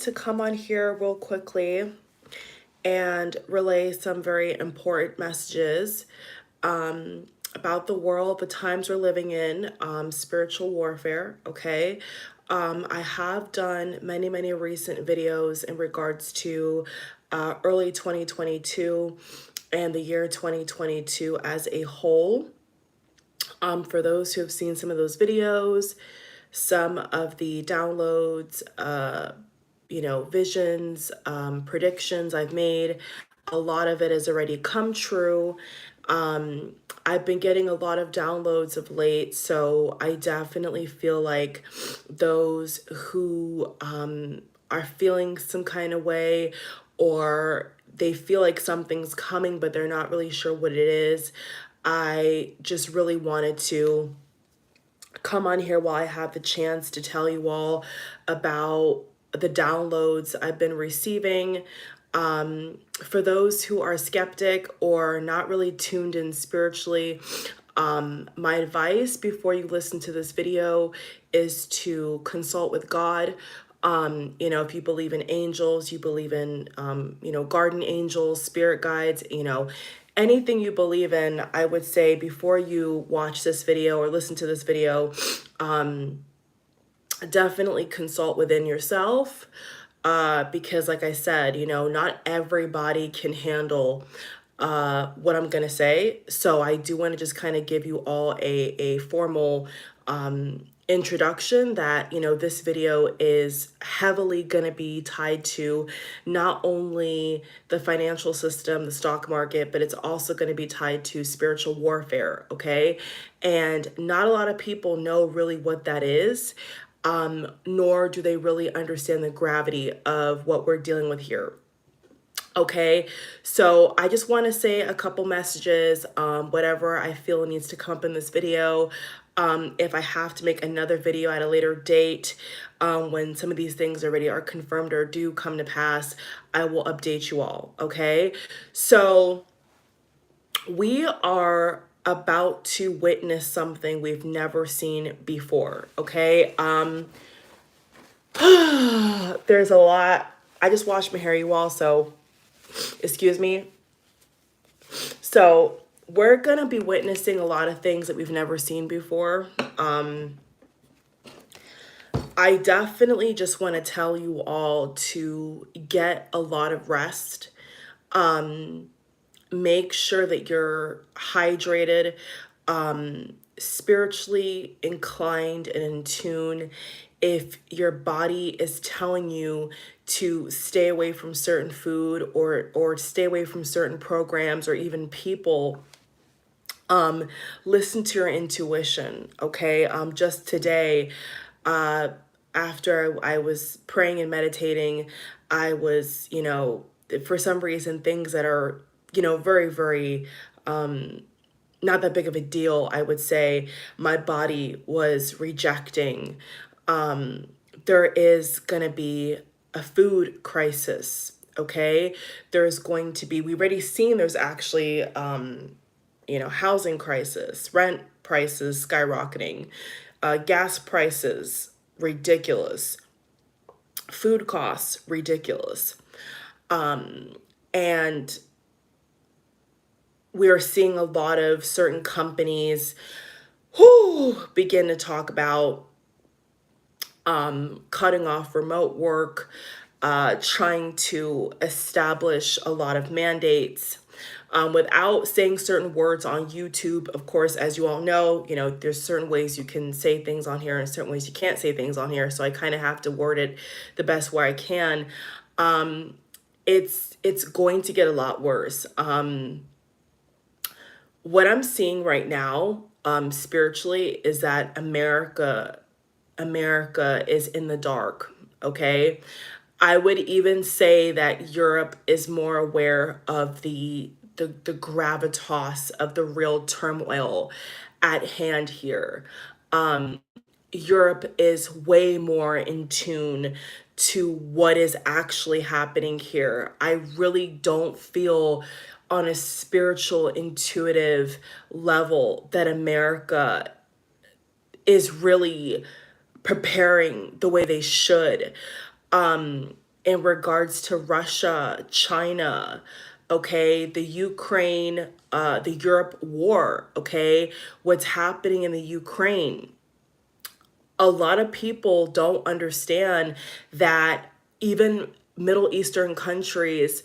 to come on here real quickly and relay some very important messages about the world, the times we're living in, spiritual warfare, okay? I have done many recent videos in regards to early 2022 and the year 2022 as a whole. For those who have seen some of those videos, some of the downloads, visions, predictions I've made, a lot of it has already come true. I've been getting a lot of downloads of late, so I definitely feel like those who are feeling some kind of way, or they feel like something's coming, but they're not really sure what it is. I just really wanted to come on here while I have the chance to tell you all about the downloads I've been receiving. For those who are skeptic or not really tuned in spiritually, my advice before you listen to this video is to consult with God. If you believe in angels, you believe in, guardian angels, spirit guides, anything you believe in, I would say before you watch this video or listen to this video, definitely consult within yourself. Because like I said, not everybody can handle what I'm gonna say. So I do want to just kind of give you all a formal introduction that, this video is heavily gonna be tied to not only the financial system, the stock market, but it's also gonna be tied to spiritual warfare, okay? And not a lot of people know really what that is. Nor do they really understand the gravity of what we're dealing with here. Okay, so I just want to say a couple messages, whatever I feel needs to come up in this video. If I have to make another video at a later date, when some of these things already are confirmed or do come to pass, I will update you all, okay? So we are about to witness something we've never seen before, okay? There's a lot. I just washed my hair, you all, so excuse me. So we're gonna be witnessing a lot of things that we've never seen before. I definitely just want to tell you all to get a lot of rest. Make sure that you're hydrated, spiritually inclined and in tune. If your body is telling you to stay away from certain food or stay away from certain programs or even people, listen to your intuition, okay? Just today, after I was praying and meditating, I was, for some reason, things that are, very not that big of a deal, I would say, my body was rejecting. There is going to be a food crisis, okay? There's going to be, we've already seen there's actually, housing crisis, rent prices skyrocketing, gas prices, ridiculous, food costs, ridiculous. And we are seeing a lot of certain companies who begin to talk about cutting off remote work, trying to establish a lot of mandates without saying certain words on YouTube. Of course, as you all know, there's certain ways you can say things on here and certain ways you can't say things on here. So I kind of have to word it the best way I can. It's going to get a lot worse. What I'm seeing right now, spiritually, is that America is in the dark, okay? I would even say that Europe is more aware of the gravitas of the real turmoil at hand here. Europe is way more in tune to what is actually happening here. I really don't feel on a spiritual, intuitive level that America is really preparing the way they should. in regards to Russia, China, okay, the Ukraine, the Europe war, okay, what's happening in the Ukraine. A lot of people don't understand that even Middle Eastern countries,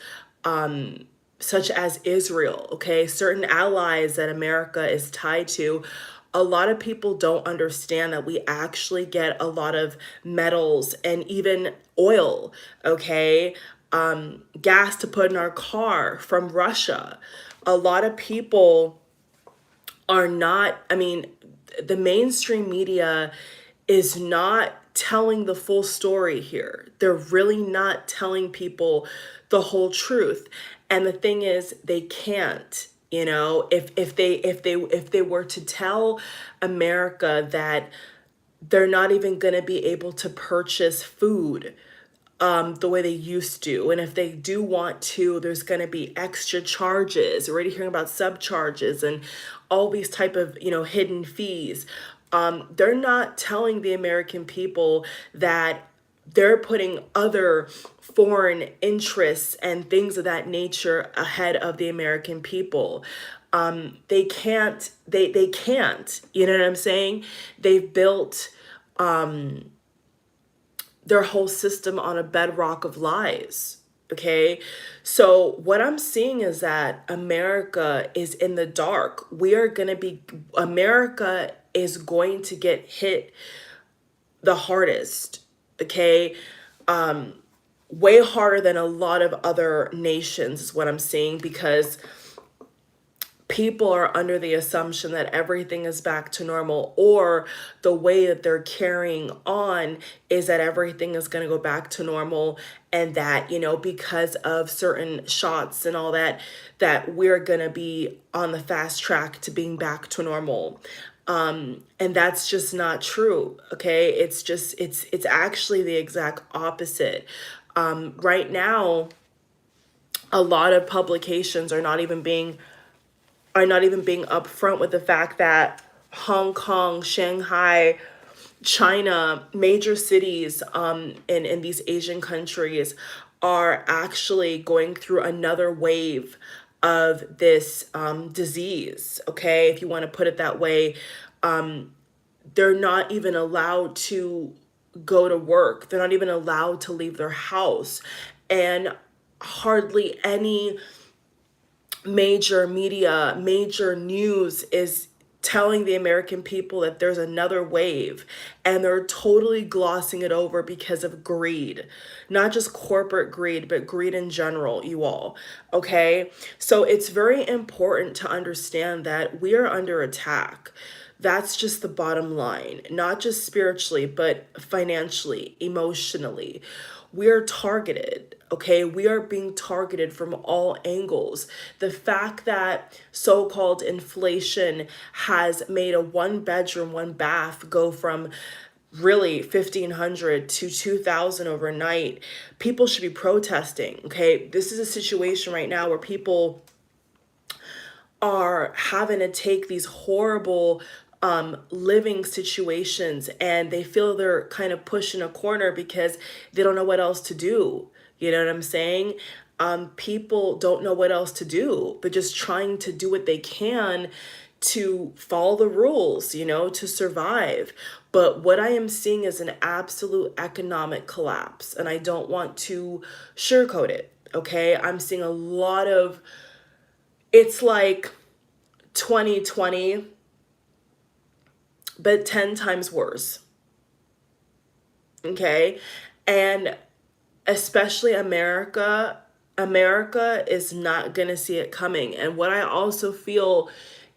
such as Israel, okay, certain allies that America is tied to, a lot of people don't understand that we actually get a lot of metals and even oil, okay, gas to put in our car from Russia. A lot of people are not, I mean, the mainstream media is not telling the full story here. They're really not telling people the whole truth. And the thing is, they can't. You know, if they were to tell America that they're not even going to be able to purchase food the way they used to. And if they do want to, there's going to be extra charges. We're already hearing about subcharges and all these type of, you know, hidden fees. They're not telling the American people that they're putting other foreign interests and things of that nature ahead of the American people. They can't, they can't, you know what I'm saying? They've built their whole system on a bedrock of lies. Okay. So what I'm seeing is that America is in the dark. America is going to get hit the hardest. Okay. Way harder than a lot of other nations is what I'm seeing, because people are under the assumption that everything is back to normal, or the way that they're carrying on is that everything is going to go back to normal, and that, you know, because of certain shots and all that, that we're going to be on the fast track to being back to normal. And that's just not true. Okay. It's actually the exact opposite. Right now, a lot of publications are not even being upfront with the fact that Hong Kong, Shanghai, China, major cities in these Asian countries are actually going through another wave of this disease. Okay, if you want to put it that way, they're not even allowed to go to work. They're not even allowed to leave their house, and hardly any major media, major news is telling the American people that there's another wave, and they're totally glossing it over because of greed. Not just corporate greed, but greed in general, you all. Okay? So it's very important to understand that we are under attack. That's just the bottom line, not just spiritually, but financially, emotionally. We are targeted, okay? We are being targeted from all angles. The fact that so-called inflation has made a one bedroom, one bath go from really 1,500 to 2,000 overnight, people should be protesting, okay? This is a situation right now where people are having to take these horrible living situations, and they feel they're kind of pushed in a corner because they don't know what else to do. You know what I'm saying? People don't know what else to do. They're just trying to do what they can to follow the rules, you know, to survive. But what I am seeing is an absolute economic collapse, and I don't want to sugarcoat it. Okay, I'm seeing a lot of, it's like 2020, but 10 times worse. Okay. And especially America is not going to see it coming. And what I also feel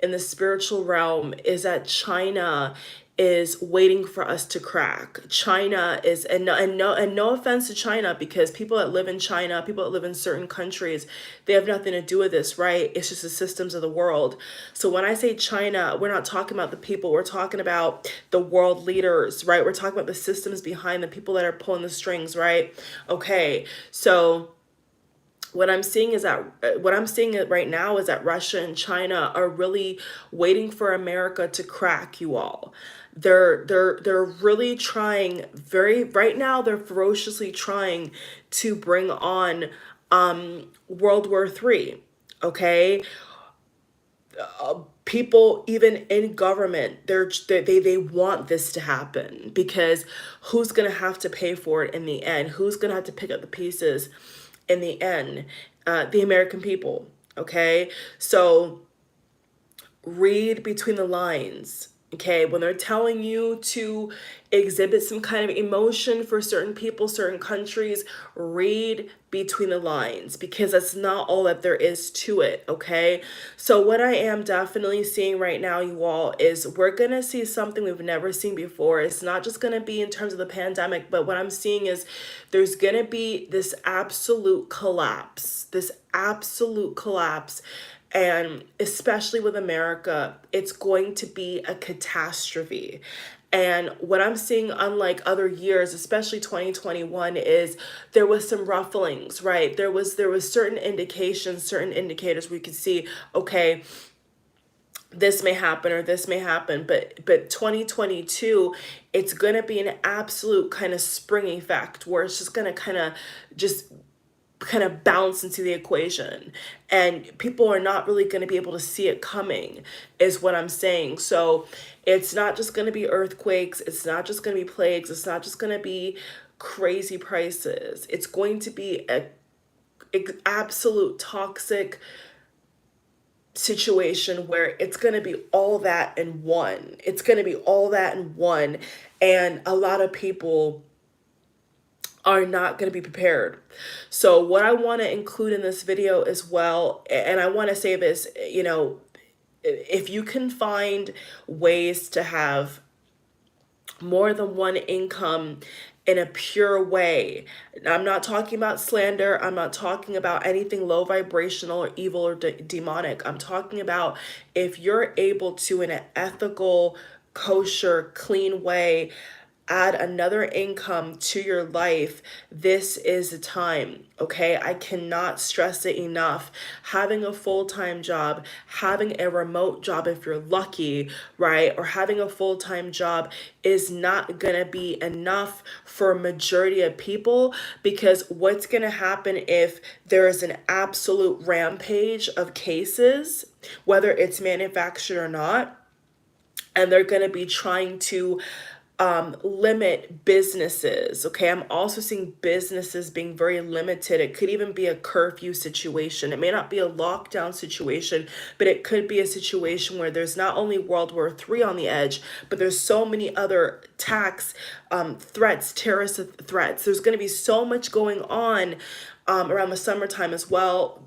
in the spiritual realm is that China is waiting for us to crack. China is, and no offense to China, because people that live in China, people that live in certain countries, they have nothing to do with this, right? It's just the systems of the world. So when I say China, we're not talking about the people, we're talking about the world leaders, right? We're talking about the systems behind the people that are pulling the strings, right? Okay, so what I'm seeing right now is that Russia and China are really waiting for America to crack, you all. They're really trying right now, they're ferociously trying to bring on World War III. Okay, people even in government, they want this to happen, because who's going to have to pay for it in the end? Who's going to have to pick up the pieces in the end? The American people. Okay, so read between the lines. Okay, when they're telling you to exhibit some kind of emotion for certain people, certain countries, read between the lines, because that's not all that there is to it. Okay, so what I am definitely seeing right now, you all, is we're gonna see something we've never seen before. It's not just gonna be in terms of the pandemic, but what I'm seeing is there's gonna be this absolute collapse, and especially with America, it's going to be a catastrophe. And what I'm seeing, unlike other years, especially 2021, is there was some rufflings, right? There was certain indications, certain indicators we could see, okay, this may happen or this may happen, but 2022, it's going to be an absolute kind of spring effect, where it's just going to kind of bounce into the equation, and people are not really going to be able to see it coming, is what I'm saying. So it's not just going to be earthquakes, it's not just going to be plagues, it's not just going to be crazy prices. It's going to be a absolute toxic situation, where it's going to be all that in one. It's going to be all that in one, and a lot of people are not going to be prepared. So what I want to include in this video as well, and I want to say this, if you can find ways to have more than one income in a pure way. I'm not talking about slander. I'm not talking about anything low vibrational or evil or demonic. I'm talking about if you're able to, in an ethical, kosher, clean way, add another income to your life, this is the time. Okay, I cannot stress it enough. Having a full-time job, having a remote job if you're lucky, right, or having a full-time job is not gonna be enough for a majority of people, because what's gonna happen if there is an absolute rampage of cases, whether it's manufactured or not, and they're gonna be trying to limit businesses. Okay, I'm also seeing businesses being very limited. It could even be a curfew situation. It may not be a lockdown situation, but it could be a situation where there's not only World War III on the edge, but there's so many other attacks, threats, terrorist threats. There's going to be so much going on around the summertime as well,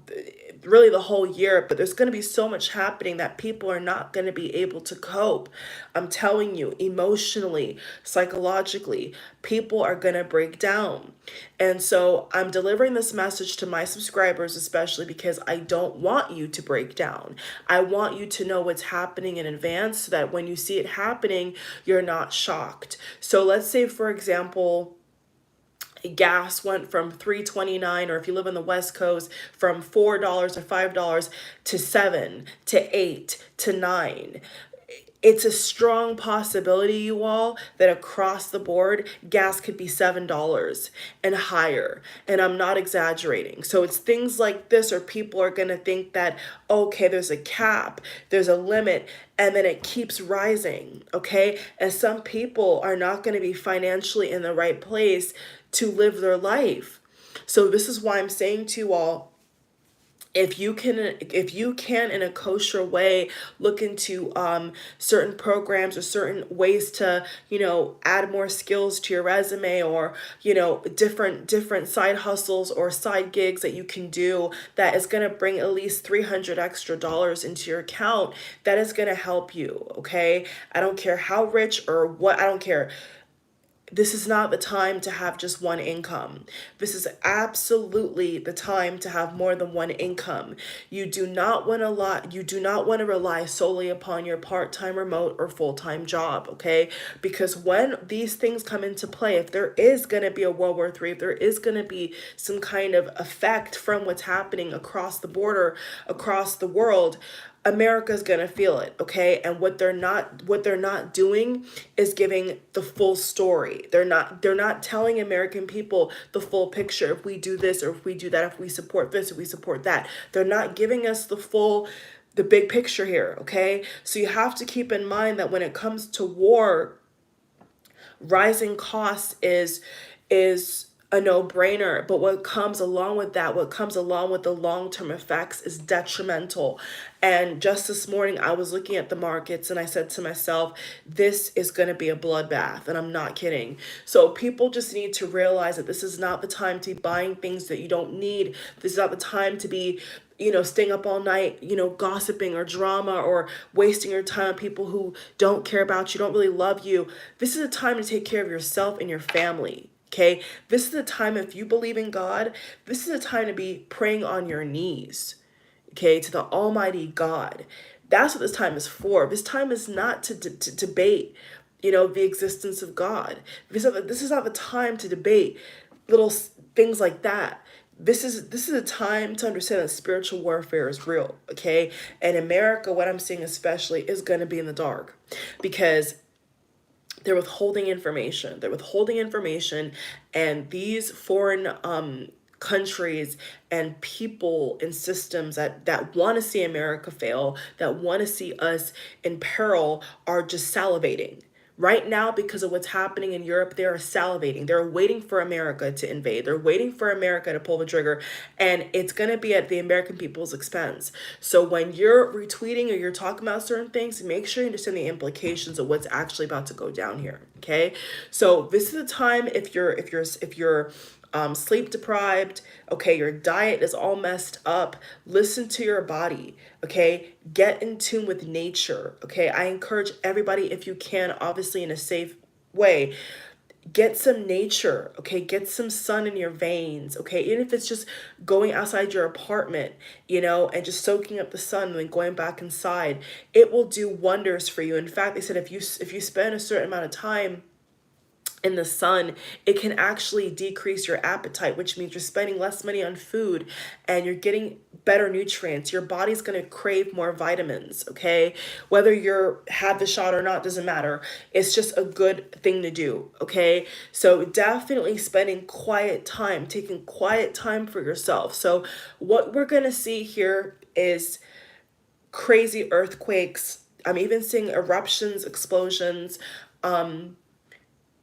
really the whole year, but there's going to be so much happening that people are not going to be able to cope. I'm telling you, emotionally, psychologically, people are going to break down. And so I'm delivering this message to my subscribers, especially because I don't want you to break down. I want you to know what's happening in advance, so that when you see it happening, you're not shocked. So let's say, for example, gas went from $3.29, or if you live on the West Coast, from $4 or $5 to $7 to $8 to $9. It's a strong possibility, you all, that across the board, gas could be $7 and higher. And I'm not exaggerating. So it's things like this, or people are going to think that, okay, there's a cap, there's a limit, and then it keeps rising. Okay. And some people are not going to be financially in the right place to live their life. So this is why I'm saying to you all, if you can in a kosher way look into certain programs or certain ways to add more skills to your resume, or different side hustles or side gigs that you can do, that is going to bring at least $300 extra into your account, that is going to help you. Okay, I don't care how rich or what, I don't care. This is not the time to have just one income. This is absolutely the time to have more than one income. You do not want to rely solely upon your part-time, remote, or full-time job, okay? Because when these things come into play, if there is going to be a World War III, if there is going to be some kind of effect from what's happening across the border, across the world, America's gonna feel it, okay? And what they're not doing is giving the full story. They're not telling American people the full picture. If we do this or if we do that, if we support this, if we support that, they're not giving us the big picture here, okay? So you have to keep in mind that when it comes to war, rising costs is a no-brainer, but what comes along with that, what comes along with the long-term effects is detrimental. And just this morning I was looking at the markets and I said to myself, this is going to be a bloodbath, and I'm not kidding. So people just need to realize that this is not the time to be buying things that you don't need. This is not the time to be staying up all night, gossiping or drama or wasting your time on people who don't care about you, don't really love you. This is a time to take care of yourself and your family. Okay, this is the time, if you believe in God, this is a time to be praying on your knees, okay, to the Almighty God. That's what this time is for. This time is not to debate, the existence of God. This is not the time to debate little things like that. This is a time to understand that spiritual warfare is real, okay? And America, what I'm seeing especially, is going to be in the dark because they're withholding information. They're withholding information, and these foreign countries and people and systems that want to see America fail, that want to see us in peril, are just salivating. Right now, because of what's happening in Europe, they are salivating. They're waiting for America to invade. They're waiting for America to pull the trigger, and it's going to be at the American people's expense. So when you're retweeting or you're talking about certain things, make sure you understand the implications of what's actually about to go down here. Okay, so this is the time if you're sleep deprived, okay, your diet is all messed up, listen to your body, okay, get in tune with nature, okay. I encourage everybody, if you can, obviously in a safe way, get some nature, okay, get some sun in your veins, okay, even if it's just going outside your apartment, and just soaking up the sun and then going back inside, it will do wonders for you. In fact, they said if you spend a certain amount of time in the sun, it can actually decrease your appetite, which means you're spending less money on food and you're getting better nutrients. Your body's going to crave more vitamins, okay? Whether you're had the shot or not doesn't matter. It's just a good thing to do, okay? So definitely spending quiet time, taking quiet time for yourself. So what we're going to see here is crazy earthquakes. I'm even seeing eruptions, explosions.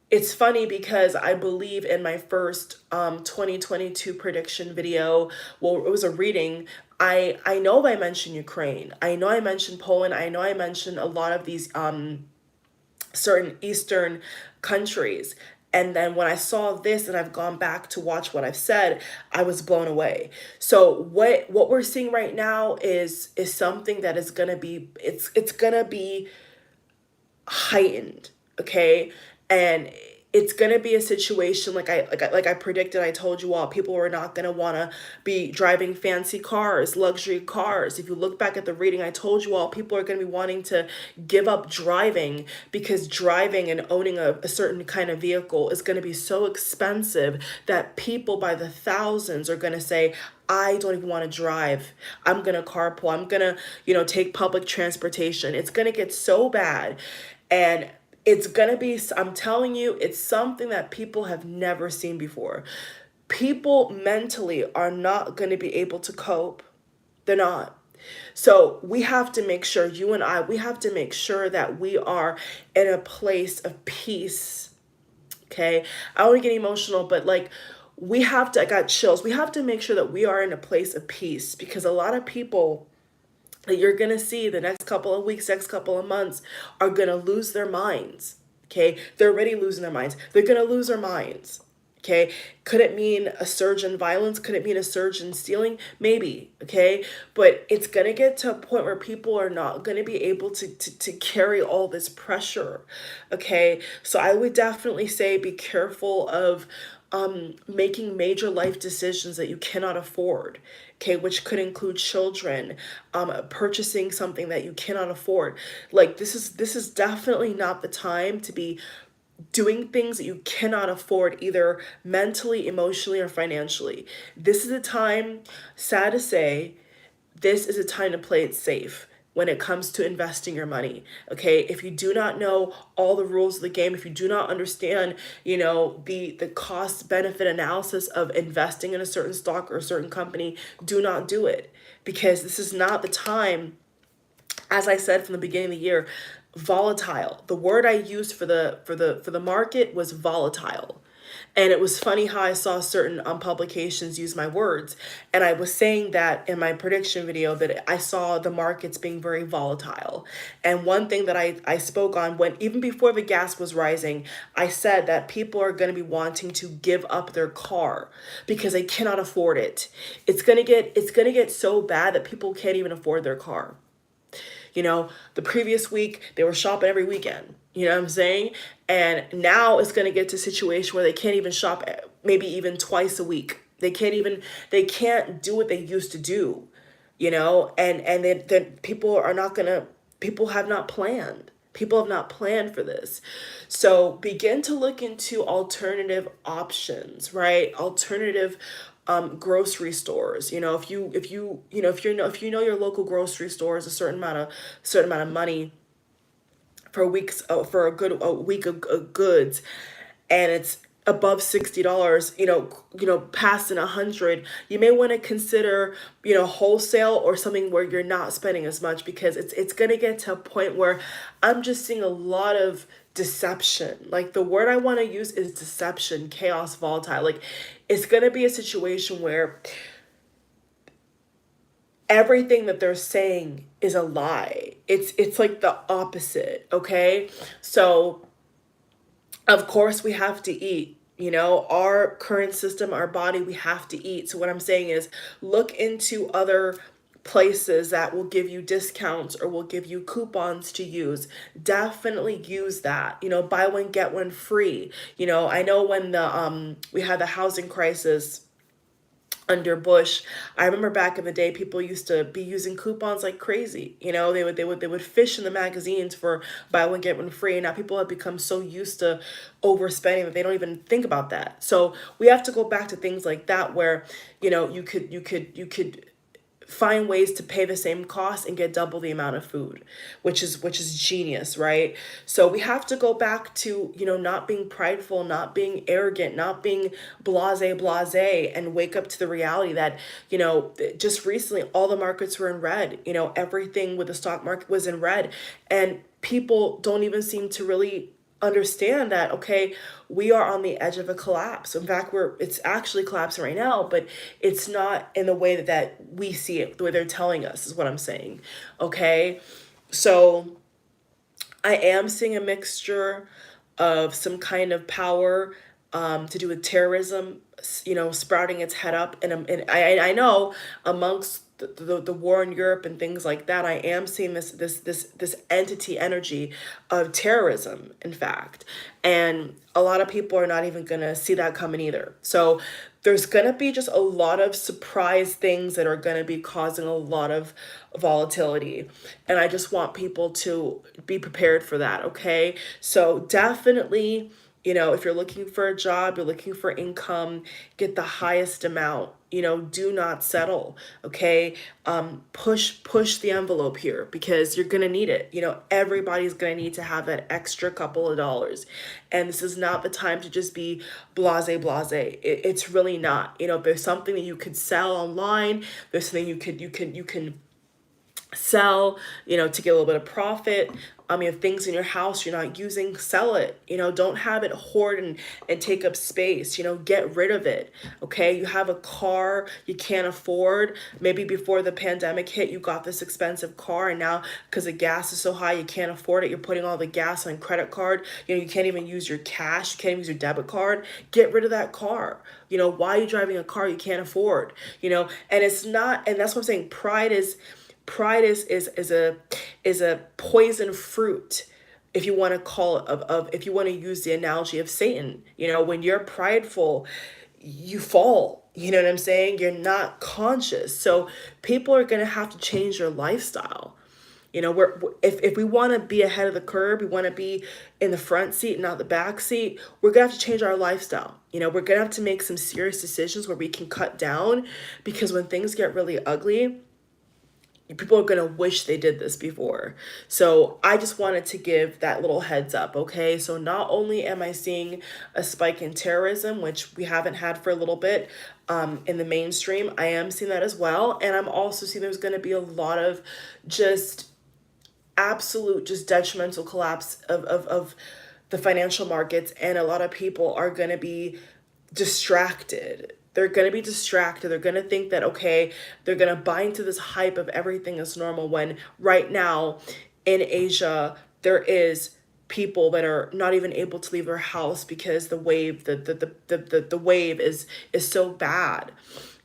It's funny because I believe in my first 2022 prediction video, well, it was a reading, I know I mentioned Ukraine, I know I mentioned Poland, I know I mentioned a lot of these certain Eastern countries. And then when I saw this and I've gone back to watch what I've said, I was blown away. So what we're seeing right now is something that is gonna be, it's gonna be heightened, okay? And it's gonna be a situation like I predicted. I told you all, people are not gonna want to be driving fancy cars, luxury cars. If you look back at the reading, I told you all, people are gonna be wanting to give up driving because driving and owning a certain kind of vehicle is gonna be so expensive that people by the thousands are gonna say, I don't even want to drive. I'm gonna carpool. I'm gonna, take public transportation. It's gonna get so bad. And it's going to be, I'm telling you, it's something that people have never seen before. People mentally are not going to be able to cope. They're not. So we have to make sure, you and I, we have to make sure that we are in a place of peace. Okay? I don't want to get emotional, but we have to, I got chills. We have to make sure that we are in a place of peace, because a lot of people that you're going to see the next couple of weeks, next couple of months, are going to lose their minds, okay? They're already losing their minds. They're going to lose their minds, okay? Could it mean a surge in violence? Could it mean a surge in stealing? Maybe, okay? But it's going to get to a point where people are not going to be able to carry all this pressure, okay? So I would definitely say be careful of making major life decisions that you cannot afford, okay, which could include children, purchasing something that you cannot afford. This is definitely not the time to be doing things that you cannot afford, either mentally, emotionally, or financially. This is a time, sad to say, this is a time to play it safe. when it comes to investing your money. Okay, if you do not know all the rules of the game, if you do not understand, the cost benefit analysis of investing in a certain stock or a certain company, do not do it, because this is not the time. As I said from the beginning of the year, volatile. The word I used for the market was volatile. And it was funny how I saw certain publications use my words. And I was saying that in my prediction video that I saw the markets being very volatile. And one thing that I spoke on, when even before the gas was rising, I said that people are going to be wanting to give up their car because they cannot afford it. It's going to get so bad that people can't even afford their car. The previous week, they were shopping every weekend. You know what I'm saying? And now it's going to get to a situation where they can't even shop maybe even twice a week. They can't do what they used to do, and then people have not planned. People have not planned for this. So begin to look into alternative options, right? Alternative grocery stores. If you know your local grocery store is a certain amount of money for a week of goods, and it's above $60, past 100, you may want to consider, wholesale or something where you're not spending as much, because it's going to get to a point where I'm just seeing a lot of deception. Like, the word I want to use is deception, chaos, volatile. Like, it's going to be a situation where everything that they're saying is a lie. It's like the opposite, okay? So, of course, we have to eat. Our current system, our body, we have to eat. So what I'm saying is, look into other places that will give you discounts or will give you coupons to use. Definitely use that. Buy one, get one free. I know when we had the housing crisis under Bush, I remember back in the day, people used to be using coupons like crazy. They would fish in the magazines for buy one get one free. And now people have become so used to overspending that they don't even think about that. So we have to go back to things like that, where you could find ways to pay the same cost and get double the amount of food, which is genius, right? So we have to go back to, not being prideful, not being arrogant, not being blase, and wake up to the reality that, just recently all the markets were in red. Everything with the stock market was in red, and people don't even seem to really understand that, okay, we are on the edge of a collapse. In fact, it's actually collapsing right now, but it's not in the way that we see it, the way they're telling us, is what I'm saying. Okay, so I am seeing a mixture of some kind of power to do with terrorism, sprouting its head up, and I know amongst the war in Europe and things like that, I am seeing this entity energy of terrorism, in fact. And a lot of people are not even going to see that coming either. So there's going to be just a lot of surprise things that are going to be causing a lot of volatility. And I just want people to be prepared for that, okay? So definitely, if you're looking for a job, you're looking for income, get the highest amount. Do not settle, okay? Push the envelope here, because you're gonna need it. Everybody's gonna need to have that extra couple of dollars, and this is not the time to just be blase. It's really not. There's something that you could sell online. There's something you can sell, to get a little bit of profit. You have things in your house you're not using, sell it. Don't have it hoard and take up space. Get rid of it. Okay, you have a car you can't afford. Maybe before the pandemic hit, you got this expensive car, and now because the gas is so high, you can't afford it. You're putting all the gas on credit card. You can't even use your cash. You can't even use your debit card. Get rid of that car. Why are you driving a car you can't afford? And it's not, and that's what I'm saying. Pride is a poison fruit, if you want to call it, if you want to use the analogy of Satan. When you're prideful, you fall. You know what I'm saying? You're not conscious. So people are going to have to change their lifestyle. If we want to be ahead of the curve, we want to be in the front seat, not the back seat, we're going to have to change our lifestyle. We're going to have to make some serious decisions where we can cut down, because when things get really ugly, people are going to wish they did this before. So I just wanted to give that little heads up, okay? So not only am I seeing a spike in terrorism, which we haven't had for a little bit in the mainstream, I am seeing that as well. And I'm also seeing there's going to be a lot of just absolute, just detrimental collapse of the financial markets. And a lot of people are going to be distracted. They're going to be distracted. They're going to think that, okay, they're going to buy into this hype of everything is normal when right now in Asia, there is people that are not even able to leave their house because the wave is so bad,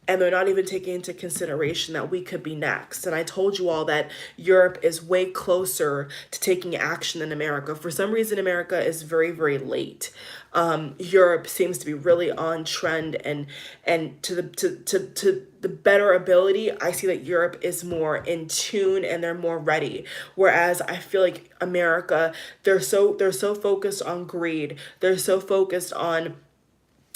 and they're not even taking into consideration that we could be next. And I told you all that Europe is way closer to taking action than America. For some reason, America is very, very late. Europe seems to be really on trend, and to the better ability, I see that Europe is more in tune and they're more ready. Whereas I feel like America, they're so focused on greed. They're so focused on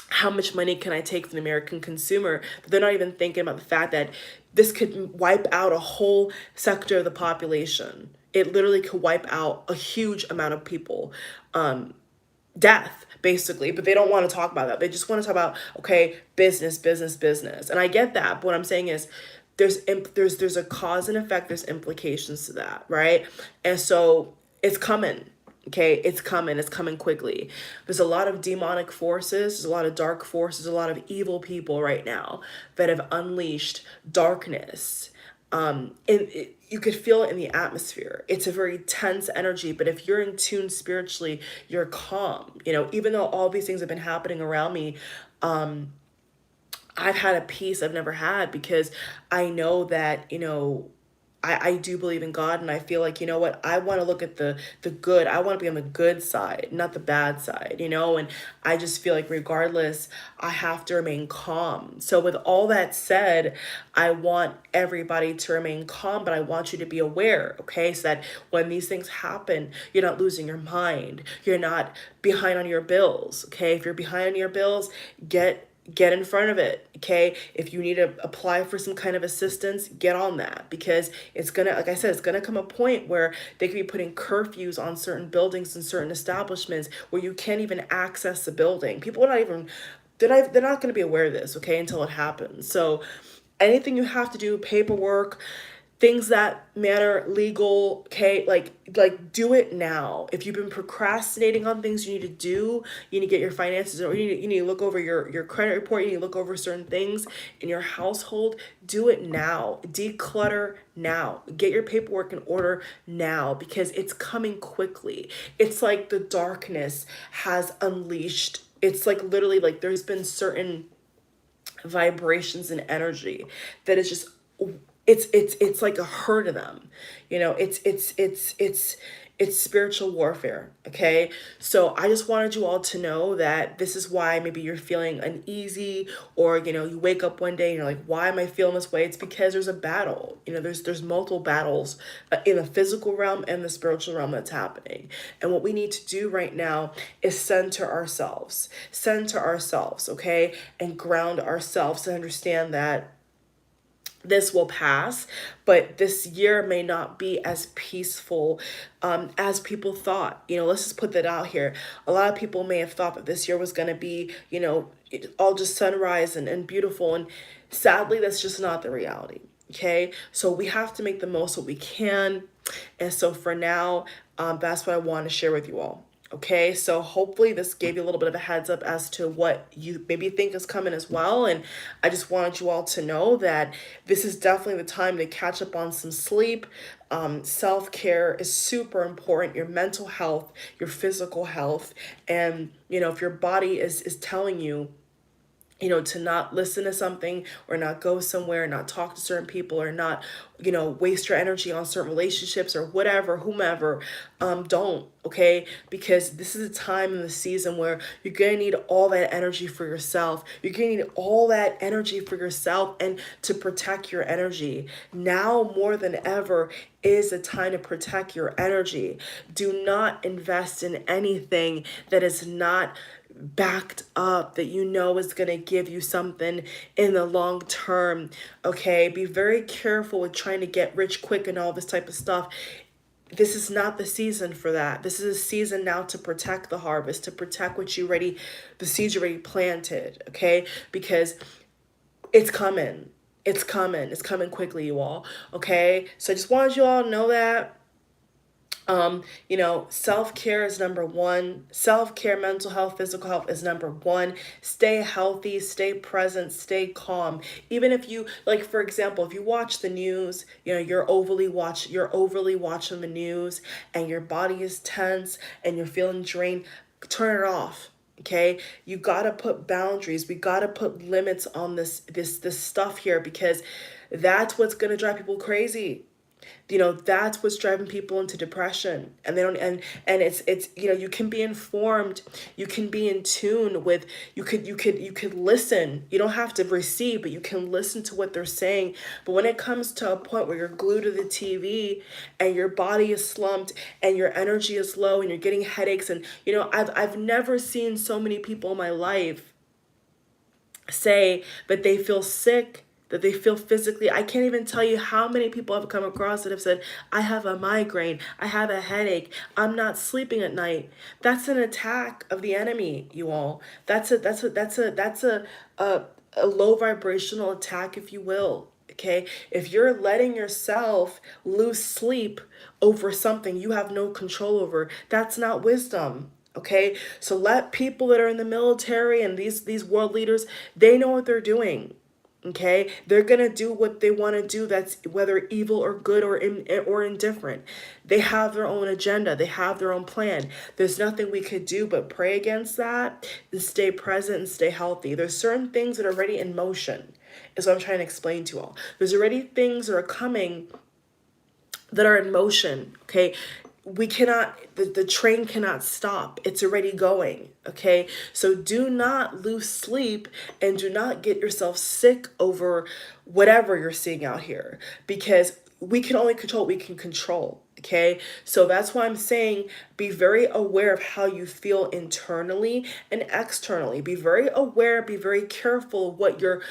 how much money can I take from the American consumer, but they're not even thinking about the fact that this could wipe out a whole sector of the population. It literally could wipe out a huge amount of people. Death, basically, but they don't want to talk about that. They just want to talk about, okay, business, business, business. And I get that, but what I'm saying is there's a cause and effect, there's implications to that, right? And so it's coming. Okay, it's coming quickly. There's a lot of demonic forces, there's a lot of dark forces, a lot of evil people right now that have unleashed darkness. You could feel it in the atmosphere. It's a very tense energy, but if you're in tune spiritually, you're calm. Even though all these things have been happening around me, I've had a peace I've never had because I know that, I do believe in God, and I feel like, you know what, I want to look at the good. I want to be on the good side, not the bad side, and I just feel like regardless, I have to remain calm. So with all that said, I want everybody to remain calm, but I want you to be aware, okay, so that when these things happen, you're not losing your mind. You're not behind on your bills, okay? If you're behind on your bills, get in front of it, okay? If you need to apply for some kind of assistance, get on that, because it's gonna, like I said, it's gonna come a point where they could be putting curfews on certain buildings and certain establishments where you can't even access the building. People are not even, they're not gonna be aware of this, okay, until it happens. So anything you have to do, paperwork, things that matter, legal, okay, like do it now. If you've been procrastinating on things you need to do, you need to get your finances, or you need to look over your credit report, you need to look over certain things in your household, do it now. Declutter now. Get your paperwork in order now, because it's coming quickly. It's like the darkness has unleashed. It's like literally like there's been certain vibrations and energy that is just, it's like a herd of them. It's spiritual warfare. Okay, so I just wanted you all to know that this is why maybe you're feeling uneasy, or you wake up one day and you're like, why am I feeling this way? It's because there's a battle. There's multiple battles in the physical realm and the spiritual realm that's happening. And what we need to do right now is center ourselves, okay, and ground ourselves, and understand that this will pass, but this year may not be as peaceful as people thought. Let's just put that out here. A lot of people may have thought that this year was going to be, all just sunrise and beautiful. And sadly, that's just not the reality. Okay, so we have to make the most of what we can. And so for now, that's what I want to share with you all. Okay, so hopefully this gave you a little bit of a heads up as to what you maybe think is coming as well. And I just wanted you all to know that this is definitely the time to catch up on some sleep. Self-care is super important. Your mental health, your physical health. And, if your body is telling you, to not listen to something, or not go somewhere, not talk to certain people, or not, waste your energy on certain relationships or whatever, whomever, don't, okay? Because this is a time in the season where you're going to need all that energy for yourself. You're going to need all that energy for yourself and to protect your energy. Now more than ever is a time to protect your energy. Do not invest in anything that is not backed up, that you know is going to give you something in the long term. Okay, be very careful with trying to get rich quick and all this type of stuff. This is not the season for that. This is a season now to protect the harvest, to protect what you already, the seeds you already planted. Okay, because it's coming. It's coming. It's coming quickly, you all. Okay, so I just wanted you all to know that. Self-care is number one. Self-care, mental health, physical health is number one. Stay healthy, stay present, stay calm. Even if you, like, for example, if you watch the news, you're overly watching the news and your body is tense and you're feeling drained, turn it off. Okay, you gotta put boundaries. We gotta put limits on this stuff here, because that's what's gonna drive people crazy. That's what's driving people into depression. And they don't, and it's you can be informed, you can be in tune with, you could listen. You don't have to receive, but you can listen to what they're saying. But when it comes to a point where you're glued to the TV and your body is slumped and your energy is low and you're getting headaches, and I've never seen so many people in my life say that they feel sick, that they feel physically. I can't even tell you how many people I've come across that have said, I have a migraine, I have a headache, I'm not sleeping at night. That's an attack of the enemy, you all. That's a low vibrational attack, if you will. Okay, if you're letting yourself lose sleep over something you have no control over, that's not wisdom. Okay, so let people that are in the military and these world leaders, they know what they're doing. Okay, they're gonna do what they want to do. That's whether evil or good or indifferent. They have their own agenda. They have their own plan. There's nothing we could do but pray against that and stay present and stay healthy. There's certain things that are already in motion, is what I'm trying to explain to you all. There's already things that are coming that are in motion. Okay, we cannot, the train cannot stop. It's already going. Okay, so do not lose sleep and do not get yourself sick over whatever you're seeing out here, because we can only control what we can control. Okay, so that's why I'm saying be very aware of how you feel internally and externally. Be very aware, be very careful of what you're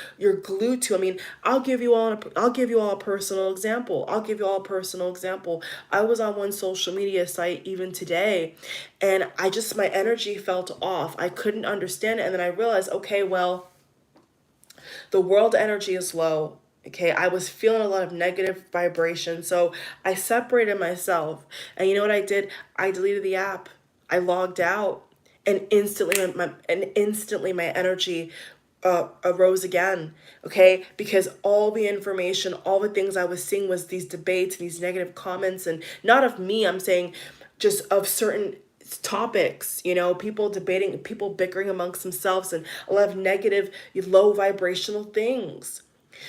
glued to. I mean, I'll give you all a personal example. I was on one social media site even today, and my energy felt off. I couldn't understand it, and then I realized, okay, well, the world energy is low. Okay, I was feeling a lot of negative vibration. So I separated myself. And you know what I did? I deleted the app. I logged out. And instantly my energy arose again. Okay, because all the information, all the things I was seeing was these debates, these negative comments, and not of me, I'm saying just of certain topics, people debating, people bickering amongst themselves, and a lot of negative, low vibrational things.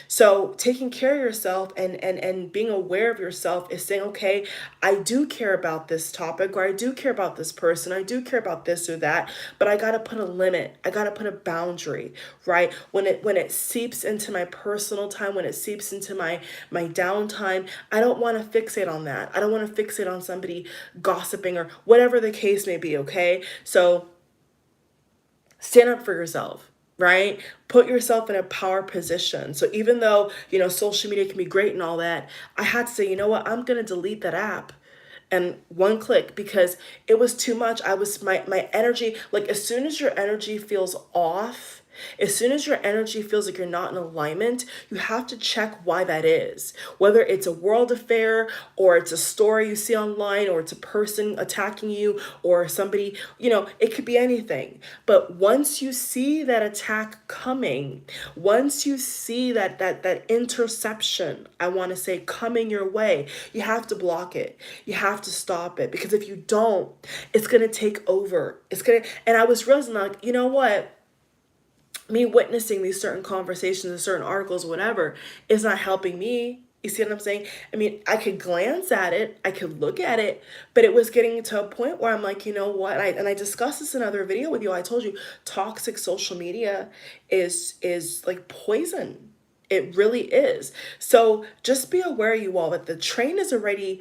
So taking care of yourself and being aware of yourself is saying, okay, I do care about this topic, or I do care about this person, I do care about this or that, but I got to put a limit. I got to put a boundary, right? When it seeps into my personal time, when it seeps into my downtime, I don't want to fixate on that. I don't want to fixate on somebody gossiping or whatever the case may be, okay? So stand up for yourself, right? Put yourself in a power position. So even though, social media can be great and all that, I had to say, you know what, I'm going to delete that app. And one click, because it was too much. My energy, like as soon as your energy feels off, as soon as your energy feels like you're not in alignment, you have to check why that is. Whether it's a world affair, or it's a story you see online, or it's a person attacking you, or somebody, it could be anything. But once you see that attack coming, once you see that interception, I want to say, coming your way, you have to block it. You have to stop it, because if you don't, it's going to take over. And I was realizing, like, you know what? Me witnessing these certain conversations and certain articles, whatever, is not helping me. You see what I'm saying? I mean, I could glance at it, I could look at it, but it was getting to a point where I'm like, you know what? And I discussed this in another video with you. I told you toxic social media is like poison. It really is. So just be aware, you all, that the train is already,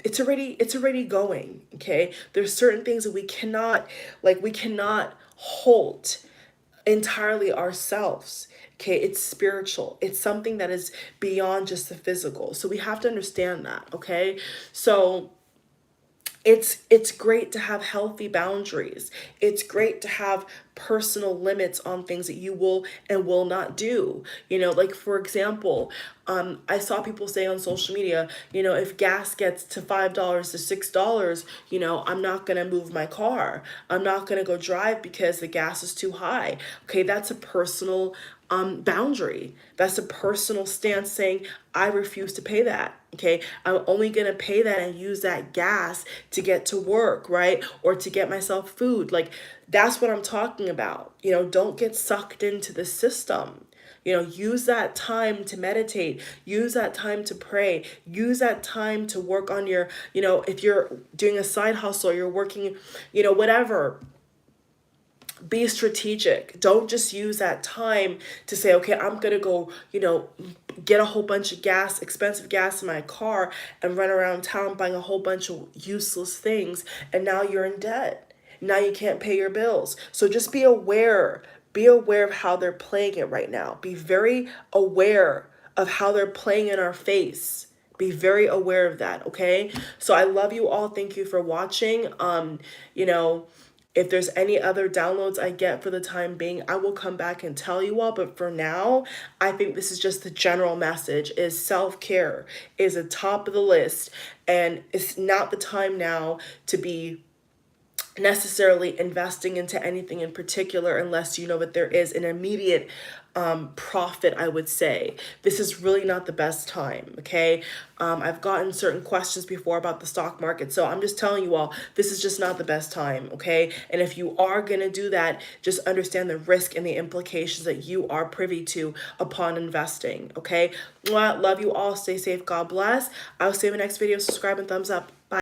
it's already going. Okay, there's certain things that we cannot halt entirely ourselves. Okay, it's spiritual. It's something that is beyond just the physical. So we have to understand that. Okay, so it's great to have healthy boundaries. It's great to have personal limits on things that you will and will not do. Like for example, I saw people say on social media, if gas gets to $5 to $6, I'm not gonna move my car. I'm not gonna go drive because the gas is too high. Okay, that's a personal boundary. That's a personal stance saying, I refuse to pay that. Okay, I'm only gonna pay that and use that gas to get to work, right? Or to get myself food. Like, that's what I'm talking about. Don't get sucked into the system. Use that time to meditate, use that time to pray, use that time to work on your, if you're doing a side hustle, you're working, whatever. Be strategic. Don't just use that time to say, okay, I'm gonna go, get a whole bunch of gas, expensive gas in my car and run around town buying a whole bunch of useless things. And now you're in debt. Now you can't pay your bills. So just be aware. Be aware of how they're playing it right now. Be very aware of how they're playing in our face. Be very aware of that, okay? So I love you all. Thank you for watching. You know, if there's any other downloads I get for the time being, I will come back and tell you all. But for now, I think this is just the general message is self-care is at top of the list. And it's not the time now to be necessarily investing into anything in particular unless you know that there is an immediate profit. I would say this is really not the best time. Okay, I've gotten certain questions before about the stock market, so I'm just telling you all, this is just not the best time. Okay, and if you are gonna do that, just understand the risk and the implications that you are privy to upon investing. Okay, love you all. Stay safe. God bless. I'll see you in the next video. Subscribe and thumbs up. Bye.